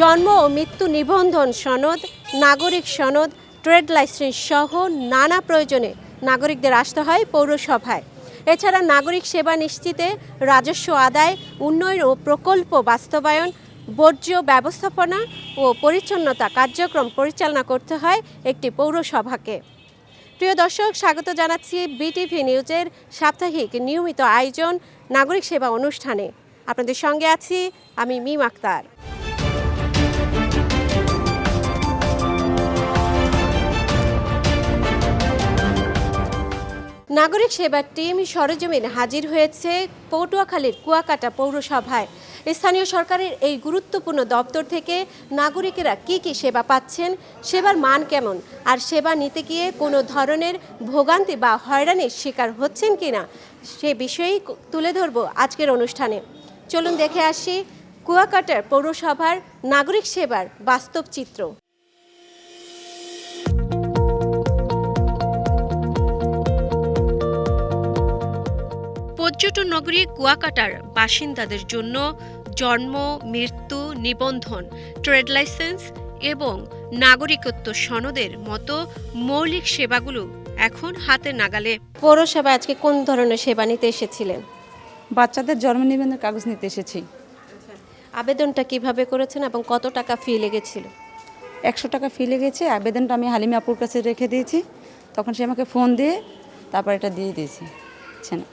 জন্ম ও মৃত্যু নিবন্ধন সনদ, নাগরিক সনদ, ট্রেড লাইসেন্স সহ নানা প্রয়োজনে নাগরিকদের আসতে হয় পৌরসভায়। এছাড়া নাগরিক সেবা নিশ্চিতে, রাজস্ব আদায়, উন্নয়ন ও প্রকল্প বাস্তবায়ন, বর্জ্য ব্যবস্থাপনা ও পরিচ্ছন্নতা কার্যক্রম পরিচালনা করতে হয় একটি পৌরসভাকে। প্রিয় দর্শক, স্বাগত জানাচ্ছি বিটিভি নিউজের সাপ্তাহিক নিয়মিত আয়োজন নাগরিক সেবা অনুষ্ঠানে। আপনাদের সঙ্গে আছি আমি মিম আক্তার। নাগরিক সেবার টিম সরেজমিনে হাজির হয়েছে পটুয়াখালীর কুয়াকাটা পৌরসভায়। স্থানীয় সরকারের এই গুরুত্বপূর্ণ দপ্তর থেকে নাগরিকেরা কি কি সেবা পাচ্ছেন, সেবার মান কেমন, আর সেবা নিতে গিয়ে কোনো ধরনের ভোগান্তি বা হয়রানির শিকার হচ্ছেন কিনা সে বিষয়েই তুলে ধরব আজকের অনুষ্ঠানে। চলুন দেখে আসি কুয়াকাটার পৌরসভার নাগরিক সেবার বাস্তব চিত্র। পর্যটন নগরী কুয়াকাটার বাসিন্দাদের জন্য জন্ম, মৃত্যু নিবন্ধন, ট্রেড লাইসেন্স এবং নাগরিকত্ব সনদের মতো মৌলিক সেবাগুলো এখন হাতে নাগালে। পৌরসভা আজকে কোন ধরনের সেবা নিতে এসেছিলেন? বাচ্চাদের জন্ম নিবন্ধনের কাগজ নিতে এসেছি। আবেদনটা কিভাবে করেছেন এবং কত টাকা ফি লেগেছিল? 100 টাকা ফি লেগেছে। আবেদনটা আমি হালিমা আপুর কাছে রেখে দিয়েছি, তখন সে আমাকে ফোন দিয়ে তারপর এটা দিয়ে দিয়েছি।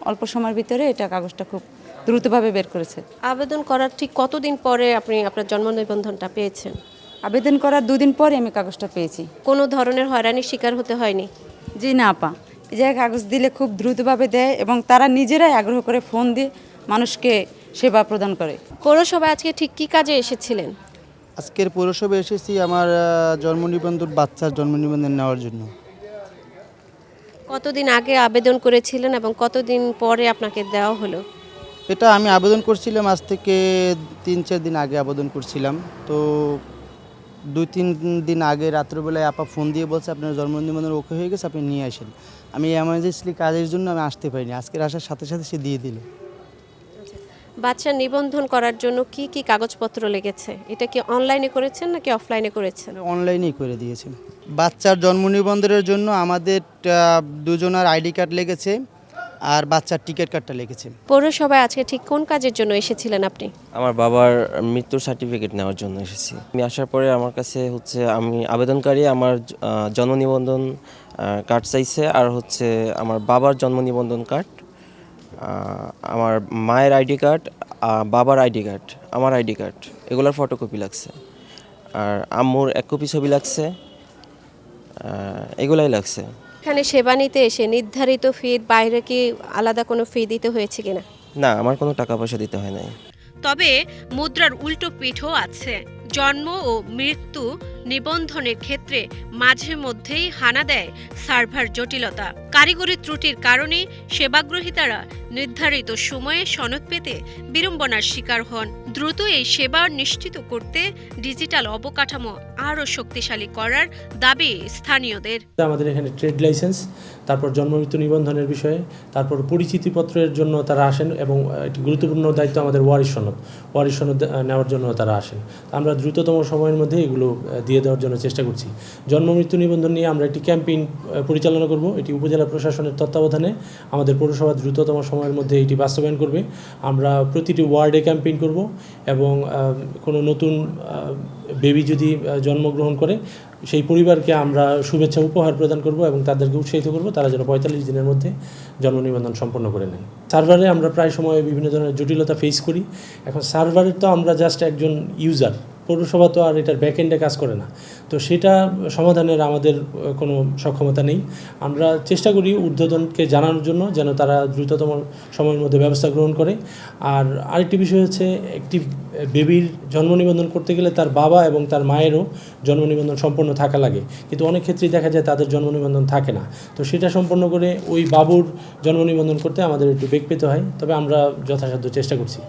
অল্প সময়ের ভিতরে এটা কাগজটা খুব দ্রুতভাবে বের করেছে। আবেদন করার ঠিক কতদিন পরে আপনি আপনার জন্ম নিবন্ধনটা পেয়েছেন? আবেদন করার 2 দিন পরে আমি কাগজটা পেয়েছি। কোনো ধরনের হয়রানির শিকার হতে হয়নি? জি না আপা, এই জায়গায় কাগজ দিলে খুব দ্রুতভাবে দেয় এবং তারা নিজেরাই আগ্রহ করে ফোন দিয়ে মানুষকে সেবা প্রদান করে। পৌরসভায় আজকে ঠিক কী কাজে এসেছিলেন? আজকের পৌরসভায় এসেছি আমার জন্ম নিবন্ধন, বাচ্চার জন্ম নিবন্ধন নেওয়ার জন্য। কতদিন আগে আবেদন করেছিলেন এবং কতদিন পরে আপনাকে দেওয়া হলো? এটা আমি আবেদন করছিলাম আজ থেকে 3-4 দিন আগে আবেদন করছিলাম। তো 2-3 দিন আগে রাত্রেবেলায় আপা ফোন দিয়ে বলছে আপনার জন্ম নিবন্ধন ওকে হয়ে গেছে, আপনি নিয়ে আসেন। আমি এমার্জেন্সি কাজের জন্য আমি আসতে পারিনি, আজকের আসার সাথে সাথে সে দিয়ে দিল। বাচ্চার নিবন্ধন করার জন্য কি কি কাগজপত্র লেগেছে? এটা কি অনলাইনে করেছেন নাকি অফলাইনে করেছেন? অনলাইনেই করে দিয়েছেন। বাচ্চার জন্ম নিবন্ধনের জন্য আমাদের 2 জনের আইডি কার্ড লেগেছে আর বাচ্চার টিকিট কার্ডটা লেগেছে। পৌরসভায় আজকে ঠিক কোন কাজের জন্য এসেছিলেন আপনি? আমার বাবার মৃত্যুর সার্টিফিকেট নেওয়ার জন্য এসেছি। আমি আসার পরে আমার কাছে আমি আবেদনকারী আমার জন্ম নিবন্ধন কার্ড চাইছে, আর আমার বাবার জন্ম নিবন্ধন কার্ড, আমার মায়ের আইডি কার্ড, বাবার আইডি কার্ড, আমার আইডি কার্ড, এগুলোর ফটোকপি লাগছে, আর আম্মুর 1 কপি ছবি লাগছে, এগুলাই লাগছে। এখানে সেবা নিতে এসে নির্ধারিত ফির বাইরে কি আলাদা কোনো ফি দিতে হয়েছে কিনা? না, আমার কোনো টাকা পয়সা দিতে হয় নাই। তবে মুদ্রার উল্টো পিঠও আছে। জন্ম ও মৃত্যু নিবন্ধনের ক্ষেত্রে মাঝে মধ্যেই হানা দেয় সার্ভার জটিলতা। কারিগরি ত্রুটির কারণে সেবাগ্রহীতারা নির্ধারিত সময়ে সনদ পেতে বিড়ম্বনার শিকার হন। দ্রুত এই সেবা নিশ্চিত করতে ডিজিটাল অবকাঠামো আরও শক্তিশালী করার দাবি স্থানীয়দের। আমাদের এখানে ট্রেড লাইসেন্স, তারপর জন্ম মৃত্যু নিবন্ধনের বিষয়ে, তারপর পরিচিতিপত্রের জন্য তারা আসেন, এবং একটি গুরুত্বপূর্ণ দায়িত্ব আমাদের ওয়ারিশ সনদ নেওয়ার জন্য তারা আসেন। আমরা দ্রুততম সময়ের মধ্যে এগুলো দিয়ে দেওয়ার জন্য চেষ্টা করছি। জন্ম মৃত্যু নিবন্ধন নিয়ে আমরা একটি ক্যাম্পেইন পরিচালনা করব। এটি উপজেলা প্রশাসনের তত্ত্বাবধানে আমাদের পৌরসভা দ্রুততম সময়ের মধ্যে এটি বাস্তবায়ন করবে। আমরা প্রতিটি ওয়ার্ডে ক্যাম্পেইন করব, এবং কোনো নতুন বেবি যদি জন্মগ্রহণ করে সেই পরিবারকে আমরা শুভেচ্ছা উপহার প্রদান করব এবং তাদেরকে উৎসাহিত করব তারা যেন 45 দিনের মধ্যে জন্ম নিবন্ধন সম্পন্ন করে নেন। সার্ভারে আমরা প্রায় সময় বিভিন্ন ধরনের জটিলতা ফেস করি। এখন সার্ভারের তো আমরা জাস্ট একজন ইউজার, পৌরসভা তো আর এটার ব্যাকএন্ডে কাজ করে না, তো সেটা সমাধানের আমাদের কোনো সক্ষমতা নেই। আমরা চেষ্টা করি ঊর্ধ্বতনকে জানানোর জন্য যেন তারা দ্রুততম সময়ের মধ্যে ব্যবস্থা গ্রহণ করে। আর আরেকটি বিষয় হচ্ছে, একটি বেবির জন্ম নিবন্ধন করতে গেলে তার বাবা এবং তার মায়েরও জন্ম নিবন্ধন সম্পন্ন থাকা লাগে, কিন্তু অনেক ক্ষেত্রেই দেখা যায় তাদের জন্ম নিবন্ধন থাকে না। তো সেটা সম্পন্ন করে ওই বাবুর জন্ম নিবন্ধন করতে আমাদের একটু বেগ পেতে হয়, তবে আমরা যথাসাধ্য চেষ্টা করছি।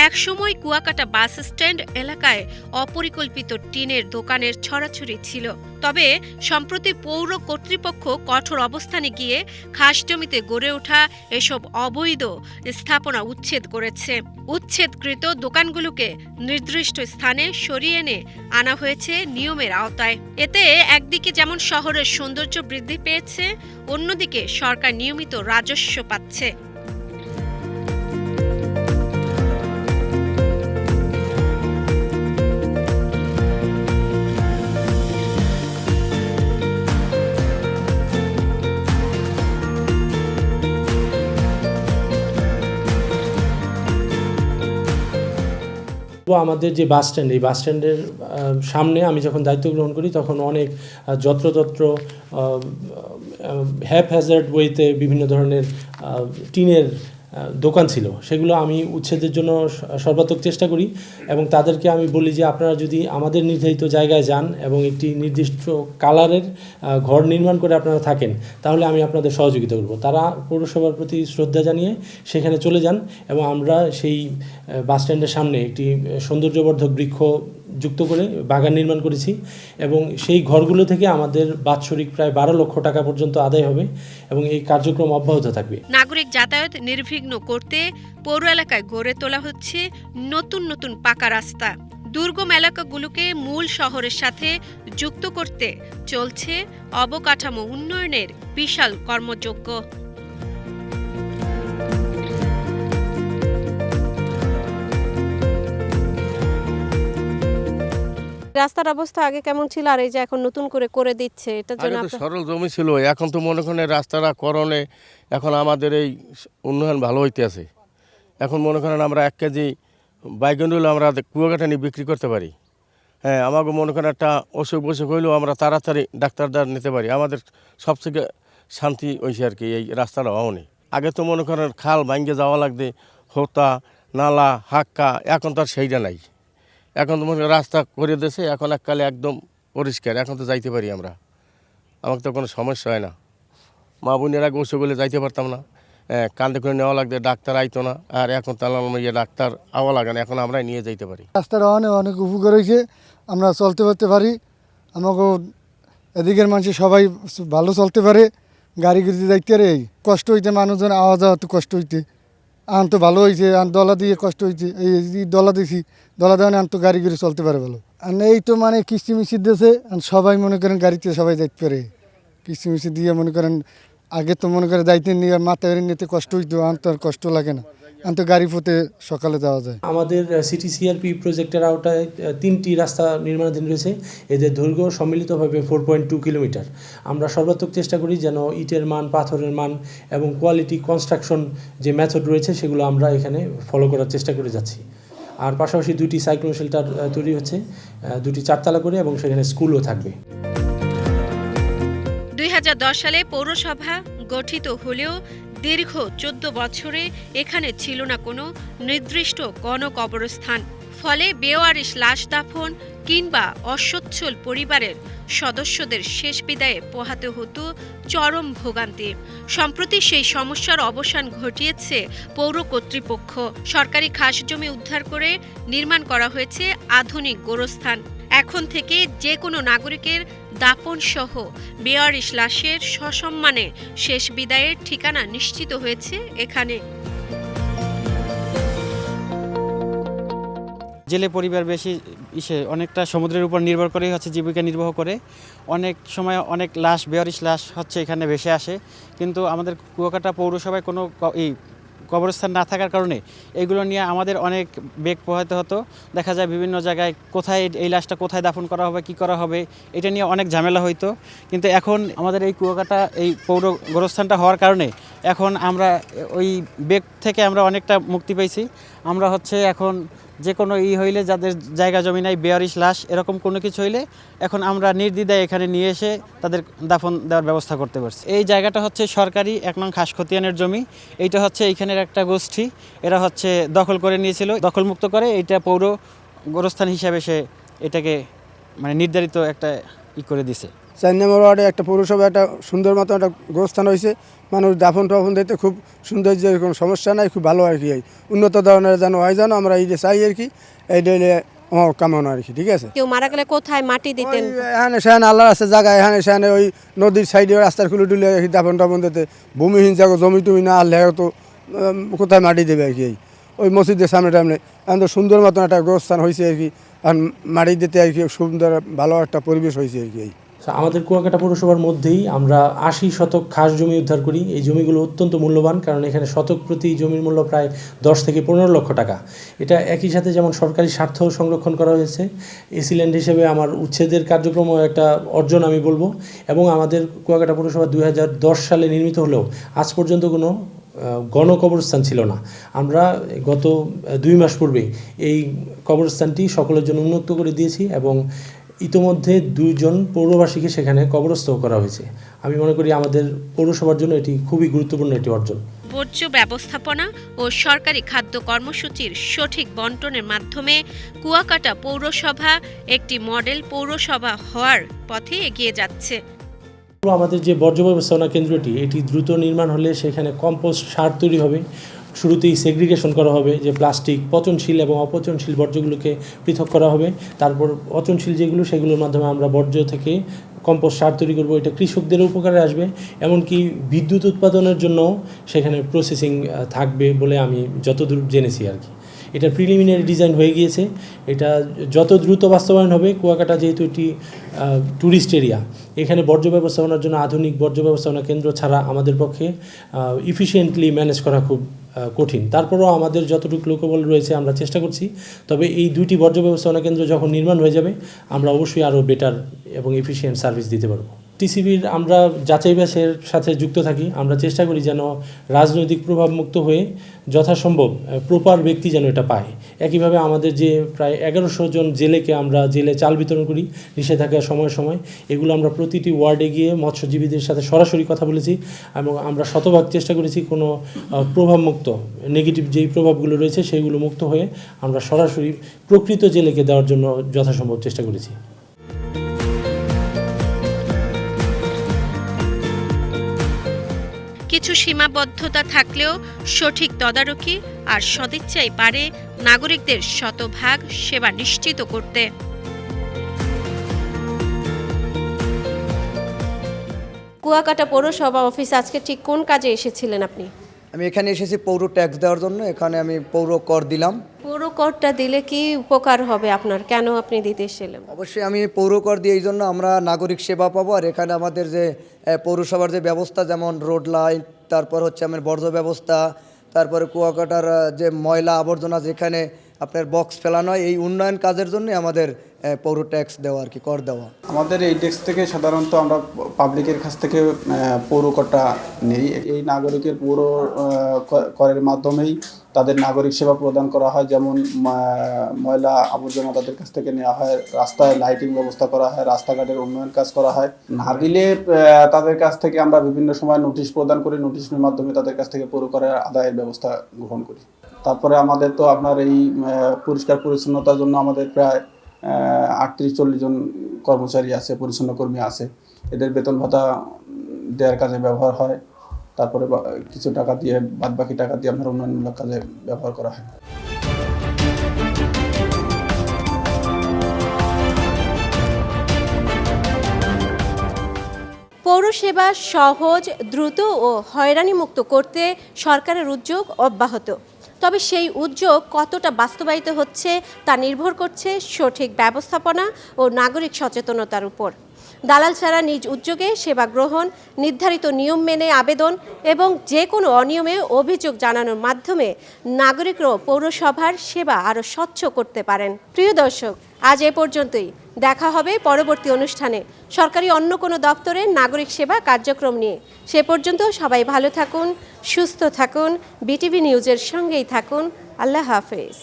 একসময় কুয়াকাটা বাস স্ট্যান্ড এলাকায় অপরিকল্পিত টিনের দোকানের ছড়াছড়ি ছিল, তবে সম্প্রতি পৌর কর্তৃপক্ষ কঠোর অবস্থানে গিয়ে খাস জমিতে গড়ে ওঠা এসব অবৈধ স্থাপনা উচ্ছেদ করেছে। উচ্ছেদকৃত দোকানগুলোকে নির্দিষ্ট স্থানে সরিয়ে এনে আনা হয়েছে নিয়মের আওতায়। এতে একদিকে যেমন শহরের সৌন্দর্য বৃদ্ধি পেয়েছে, অন্যদিকে সরকার নিয়মিত রাজস্ব পাচ্ছে। আমাদের যে বাস স্ট্যান্ড, এই বাস স্ট্যান্ডের সামনে আমি যখন দায়িত্ব গ্রহণ করি তখন অনেক যত্রতত্র হ্যাজার্ড ওয়েতে বিভিন্ন ধরনের টিনের দোকান ছিল, সেগুলো আমি উচ্ছেদের জন্য সর্বাত্মক চেষ্টা করি এবং তাদেরকে আমি বলি যে আপনারা যদি আমাদের নির্ধারিত জায়গায় যান এবং একটি নির্দিষ্ট কালারের ঘর নির্মাণ করে আপনারা থাকেন, তাহলে আমি আপনাদের সহযোগিতা করব। তারা পৌরসভার প্রতি শ্রদ্ধা জানিয়ে সেখানে চলে যান এবং আমরা সেই বাস স্ট্যান্ডের সামনে একটি সৌন্দর্যবর্ধক বৃক্ষ যুক্ত করে বাগান নির্মাণ করেছি এবং সেই ঘরগুলো থেকে আমাদের বাৎসরিক প্রায় 12 লক্ষ টাকা পর্যন্ত আদায় হবে এবং এই কার্যক্রম অব্যাহত থাকবে। নাগরিক যাতায়াত নির্বিঘ্ন করতে পৌর এলাকায় গড়ে তোলা হচ্ছে নতুন নতুন পাকা রাস্তা। দুর্গম এলাকাগুলোকে মূল শহরের সাথে যুক্ত করতে চলছে অবকাঠামো উন্নয়নের বিশাল কর্মযজ্ঞ। রাস্তার অবস্থা আগে কেমন ছিল আর এই যে এখন নতুন করে দিচ্ছে, এটার জন্য আগে তো সরল জমি ছিল, এখন তো মনে করেন রাস্তাটা করণে এখন আমাদের এই উন্নয়ন ভালো হইতে আছে। এখন মনে করেন আমরা 1 কেজি বাইগন হলেও আমরা কুয়াকাটা নিয়ে বিক্রি করতে পারি। হ্যাঁ, আমাকে মনে করেন একটা অসুখ হইলেও আমরা তাড়াতাড়ি ডাক্তারদার নিতে পারি। আমাদের সবথেকে শান্তি হয়েছে আর কি এই রাস্তাটা হওয়া নেই। আগে তো মনে করেন খাল ভাঙ্গে যাওয়া লাগবে, হোতা নালা হাক্কা, এখন তো আর সেইটা নাই। এখন তো মনে করেন রাস্তা করে দিয়েছে, এখন এককালে একদম পরিষ্কার, এখন তো যাইতে পারি আমরা, আমাকে তো কোনো সমস্যা হয় না। মা বোনের আগে অসুখ হলে যাইতে পারতাম না, কান্দে করে নেওয়া লাগবে, ডাক্তার আইতো না, আর এখন তাহলে ডাক্তার আওয়া লাগে না, এখন আমরাই নিয়ে যাইতে পারি। রাস্তাটা অনেক উপকার হয়েছে, আমরা চলতে পারি, আমাকে এদিকের মানুষ সবাই ভালো চলতে পারে, গাড়ি গিয়ে যাইতে পারে। কষ্ট হইতে মানুষজন আওয়া যাওয়া তো কষ্ট হইতে, আন তো ভালো হয়েছে, আন দলা দিয়ে কষ্ট হয়েছে, এই দলা দিয়েছি, দলা দেওয়া আন তো গাড়ি গিয়ে চলতে পারে ভালো। আর এই তো মানে কিস্তি মিস্তি দিয়েছে, সবাই মনে করেন গাড়িতে সবাই যাইতে পারে, কিস্তি মিস্তি দিয়ে মনে করেন। আগে তো মনে করে যাইতে নিয়ে মাথা বেরিয়ে নিতে কষ্ট হইতো, আন তো আর কষ্ট লাগে না, আন তো গাড়ি পথে সকালে যাওয়া যায়। আমাদের সিটি সিআরপি প্রজেক্টের আওতায় 3টি রাস্তা নির্মাণাধীন রয়েছে, এদের দৈর্ঘ্য সম্মিলিতভাবে 4.2 কিলোমিটার। আমরা সর্বাত্মক চেষ্টা করি যেন ইটের মান, পাথরের মান এবং কোয়ালিটি কনস্ট্রাকশন যে মেথড রয়েছে সেগুলো আমরা এখানে ফলো করার চেষ্টা করে যাচ্ছি। আর পাশাপাশি 2টি সাইক্লোন শেল্টার তৈরি হচ্ছে, 2টি 4তলা করে, এবং সেখানে স্কুলও থাকবে। 2010 সালে পৌরসভা গঠিত হলেও দীর্ঘ 14 বছরে এখানে ছিল না কোনো নির্দিষ্ট গণকবরস্থান। ফলে বেওয়ারিশ লাশ দাফন কিংবা অসচ্ছল পরিবারের সদস্যদের শেষ বিদায়ে পোহাতে হতো চরম ভোগান্তি। সম্প্রতি সেই সমস্যার অবসান ঘটিয়েছে পৌর কর্তৃপক্ষ। সরকারি খাস জমি উদ্ধার করে নির্মাণ করা হয়েছে আধুনিক গোরস্থান। এখন থেকে যে কোনো নাগরিকের দাপন সহ বেওয়ারিশ লাশের সসম্মানে শেষ বিদায়ের ঠিকানা নিশ্চিত হয়েছে এখানে। জেলে পরিবার বেশি অনেকটা সমুদ্রের উপর নির্ভর করেই হচ্ছে জীবিকা নির্বাহ করে। অনেক সময় অনেক লাশ, বেওয়ারিশ লাশ হচ্ছে এখানে ভেসে আসে, কিন্তু আমাদের কুয়াকাটা পৌরসভায় কোনো কবরস্থান না থাকার কারণে এগুলো নিয়ে আমাদের অনেক বেগ পোহাতে হতো। দেখা যায় বিভিন্ন জায়গায় কোথায় এই লাশটা কোথায় দাফন করা হবে, কি করা হবে, এটা নিয়ে অনেক ঝামেলা হইতো। কিন্তু এখন আমাদের এই কুয়াকাটা এই পৌর গোরস্থানটা হওয়ার কারণে এখন আমরা ওই বেগ থেকে আমরা অনেকটা মুক্তি পেয়েছি। আমরা হচ্ছে এখন যে কোনো হইলে যাদের জায়গা জমি নাই, বেওয়ারিশ লাশ এরকম কোনো কিছু হইলে এখন আমরা নির্দ্বিধায় এখানে নিয়ে এসে তাদের দাফন দেওয়ার ব্যবস্থা করতে পারছি। এই জায়গাটা হচ্ছে সরকারি 1 নং খাস খতিয়ানের জমি। এইটা হচ্ছে এইখানের একটা গোষ্ঠী, এরা হচ্ছে দখল করে নিয়েছিল, দখলমুক্ত করে এইটা পৌর গোরস্থান হিসাবে সে এটাকে মানে নির্ধারিত একটা করে দিছে। 4 নম্বর ওয়ার্ডে একটা পৌরসভা একটা সুন্দর মতো একটা গোরস্থান হয়েছে, মানুষ দাফন টাফন দিতে খুব সুন্দর, যে কোনো সমস্যা নাই, খুব ভালো আর কি। এই উন্নত ধরনের যেন হয়, যেন আমরা এই যে চাই আর কি, এইটা আমার কামনা আর কি। ঠিক আছে, কেউ মারা গেলে কোথায় মাটি দিতেন? এখানে সেখানে আল্লাহ আছে জায়গা, এখানে সেখানে ওই নদীর সাইডে রাস্তার খুলে টুলে দাফন টাফন দিতে, ভূমিহীন জায়গা, জমি টুমি না আনলে তো কোথায় মাটি দেবে আর কি। ওই মসজিদের সামনে টামনে এখন তো সুন্দর মতন একটা গোরস্থান হয়েছে আর কি, আর মাটি দিতে আর কি সুন্দর ভালো একটা পরিবেশ হয়েছে আর কি। আমাদের কুয়াকাটা পৌরসভার মধ্যেই আমরা 80 শতক খাস জমি উদ্ধার করি। এই জমিগুলো অত্যন্ত মূল্যবান, কারণ এখানে শতক প্রতি জমির মূল্য প্রায় 10 থেকে 15 লক্ষ টাকা। এটা একই সাথে যেমন সরকারি স্বার্থ সংরক্ষণ করা হয়েছে, এসিল্যান্ড হিসেবে আমার উচ্ছেদের কার্যক্রমও একটা অর্জন আমি বলবো। এবং আমাদের কুয়াকাটা পৌরসভা 2010 সালে নির্মিত হলেও আজ পর্যন্ত কোনো গণকবরস্থান ছিল না। আমরা গত 2 মাস পূর্বেই এই কবরস্থানটি সকলের জন্য উন্মুক্ত করে দিয়েছি এবং ইতোমধ্যে 2 জন পৌরবাসীকে সেখানে কবরস্থ করা হয়েছে। আমি মনে করি আমাদের পৌরসভার জন্য এটি খুবই গুরুত্বপূর্ণ একটি অর্জন। বর্জ্য ব্যবস্থাপনা ও সরকারি খাদ্য কর্মসূচির সঠিক বন্টনের মাধ্যমে কুয়াকাটা পৌরসভা একটি মডেল পৌরসভা হওয়ার পথে এগিয়ে যাচ্ছে। আমাদের যে বর্জ্য ব্যবস্থাপনা কেন্দ্রটি, এটি দ্রুত নির্মাণ হলে সেখানে কম্পোস্ট সার তৈরি হবে। শুরুতেই সেগ্রিগেশন করা হবে, যে প্লাস্টিক পচনশীল এবং অপচনশীল বর্জ্যগুলোকে পৃথক করা হবে। তারপর পচনশীল যেগুলো, সেগুলোর মাধ্যমে আমরা বর্জ্য থেকে কম্পোস্ট সার তৈরি করব। এটা কৃষকদের উপকারে আসবে, এমনকি বিদ্যুৎ উৎপাদনের জন্য সেখানে প্রসেসিং থাকবে বলে আমি যতদূর জেনেছি আর কি। এটা প্রিলিমিনারি ডিজাইন হয়ে গিয়েছে। এটা যত দ্রুত বাস্তবায়ন হবে, কুয়াকাটা যেহেতু একটি ট্যুরিস্ট এরিয়া, এখানে বর্জ্য ব্যবস্থাপনার জন্য আধুনিক বর্জ্য ব্যবস্থাপনা কেন্দ্র ছাড়া আমাদের পক্ষে ইফিশিয়েন্টলি ম্যানেজ করা খুব কঠিন। তারপরেও আমাদের যতটুকু লোকবল রয়েছে আমরা চেষ্টা করছি। তবে এই 2টি বর্জ্য ব্যবস্থাপনা কেন্দ্র যখন নির্মাণ হয়ে যাবে, আমরা অবশ্যই আরও বেটার এবং এফিশিয়েন্ট সার্ভিস দিতে পারবো। টিসিবির আমরা যাচাই বাছাইয়ের সাথে যুক্ত থাকি। আমরা চেষ্টা করি যেন রাজনৈতিক প্রভাবমুক্ত হয়ে যথাসম্ভব প্রপার ব্যক্তি যেন এটা পায়। একইভাবে আমাদের যে প্রায় 1100 জন জেলেকে আমরা জেলে চাল বিতরণ করি নিষেধাজ্ঞার সময় সময়, এগুলো আমরা প্রতিটি ওয়ার্ডে গিয়ে মৎস্যজীবীদের সাথে সরাসরি কথা বলেছি এবং আমরা শতভাগ চেষ্টা করেছি কোনো প্রভাবমুক্ত নেগেটিভ যেই প্রভাবগুলো রয়েছে সেগুলো মুক্ত হয়ে আমরা সরাসরি প্রকৃত জেলেকে দেওয়ার জন্য যথাসম্ভব চেষ্টা করেছি। কিছু সীমাবদ্ধতা থাকলেও সঠিক তদারকি আর সদিচ্ছাই পারে নাগরিকদের শতভাগ সেবা নিশ্চিত করতে। কুয়াকাটা পৌরসভা অফিস আজকে ঠিক কোন কাজে এসেছিলেন আপনি? আমি এখানে এসেছি পৌর ট্যাক্স দেওয়ার জন্য। এখানে আমি পৌর কর দিলাম। পৌর করটা দিলে কি উপকার হবে আপনার? কেন আপনি দিতে এসেছিলেন? অবশ্যই আমি পৌর কর দিই এই জন্য আমরা নাগরিক সেবা পাবো। আর এখানে আমাদের যে পৌরসভার যে ব্যবস্থা, যেমন রোড লাইট, তারপর হচ্ছে আমার বর্জ্য ব্যবস্থা, তারপরে কুয়াকাটার যে ময়লা আবর্জনা যেখানে আপনার বক্স ফেলানো হয়, এই উন্নয়ন কাজের জন্য আমাদের পৌর ট্যাক্স দেওয়া আর কি, কর দেওয়া। আমাদের এই ট্যাক্স থেকে সাধারণত আমরা পাবলিকের কাছ থেকে পৌর করটা নেই। এই নাগরিকের পৌর করের মাধ্যমেই তাদের নাগরিক সেবা প্রদান করা হয়। যেমন ময়লা আবর্জনা তাদের কাছ থেকে নেওয়া হয়, রাস্তায় লাইটিং ব্যবস্থা করা হয়, রাস্তাঘাটের উন্নয়ন কাজ করা হয়। না দিলে তাদের কাছ থেকে আমরা বিভিন্ন সময় নোটিশ প্রদান করি, নোটিশের মাধ্যমে তাদের কাছ থেকে পৌর করের আদায়ের ব্যবস্থা গ্রহণ করি। তারপরে আমাদের তো আপনার এই পরিষ্কার পরিচ্ছন্নতার জন্য আমাদের প্রায় 38-40 জন কর্মচারী আছে, পরিচ্ছন্ন কর্মী আছে। এদের বেতন ভাতা দেওয়ার কাজে ব্যবহার হয়। তারপরে কিছু টাকা দিয়ে, বাদবাকি টাকা দিয়ে আপনার উন্নয়নমূলক কাজে ব্যবহার করা হয়। পৌরসেবা সহজ, দ্রুত ও হয়রানিমুক্ত করতে সরকারের উদ্যোগ অব্যাহত। তবে সেই উদ্যোগ কতটা বাস্তবায়িত হচ্ছে তা নির্ভর করছে সঠিক ব্যবস্থাপনা ও নাগরিক সচেতনতার উপর। দালাল ছাড়া নিজ উদ্যোগে সেবা গ্রহণ, নির্ধারিত নিয়ম মেনে আবেদন এবং যে কোনো অনিয়মে অভিযোগ জানানোর মাধ্যমে নাগরিকরাও পৌরসভার সেবা আরও স্বচ্ছ করতে পারেন। প্রিয় দর্শক, আজ এ পর্যন্তই। দেখা হবে পরবর্তী অনুষ্ঠানে সরকারি অন্য কোনো দপ্তরের নাগরিক সেবা কার্যক্রম নিয়ে। সে পর্যন্ত সবাই ভালো থাকুন, সুস্থ থাকুন, বিটিভি নিউজের সঙ্গেই থাকুন। আল্লাহ হাফেজ।